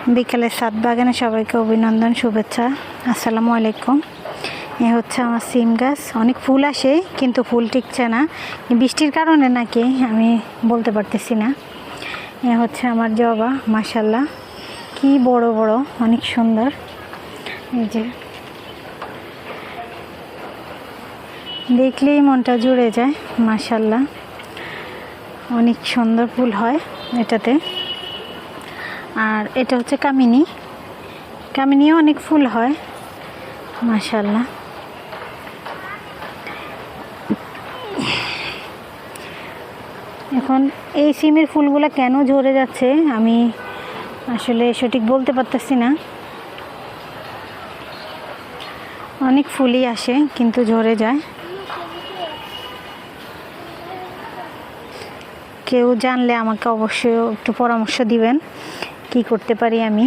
বিকেলের ছাদ বাগানে সবাইকে অভিনন্দন, শুভেচ্ছা। আসসালামু আলাইকুম। এ হচ্ছে আমার সিম গাছ। অনেক ফুল আসে কিন্তু ফুল টিকছে না, বৃষ্টির কারণে নাকি আমি বলতে পারতেছি না। এ হচ্ছে আমার জবা, মাশাল্লাহ কি বড় বড়, অনেক সুন্দর। এই যে দেখলেই মনটা জুড়ে যায়, মাশাল্লাহ অনেক সুন্দর ফুল হয় এটাতে। আর এটা হচ্ছে কামিনী, কামিনীও অনেক ফুল হয়, মাশাল্লাহ। এখন এই সিমের ফুলগুলো কেন ঝরে যাচ্ছে আমি আসলে সঠিক বলতে পারতেছি না। অনেক ফুলই আসে কিন্তু ঝরে যায়। কেউ জানলে আমাকে অবশ্যই একটু পরামর্শ দিবেন কি করতে পারি আমি।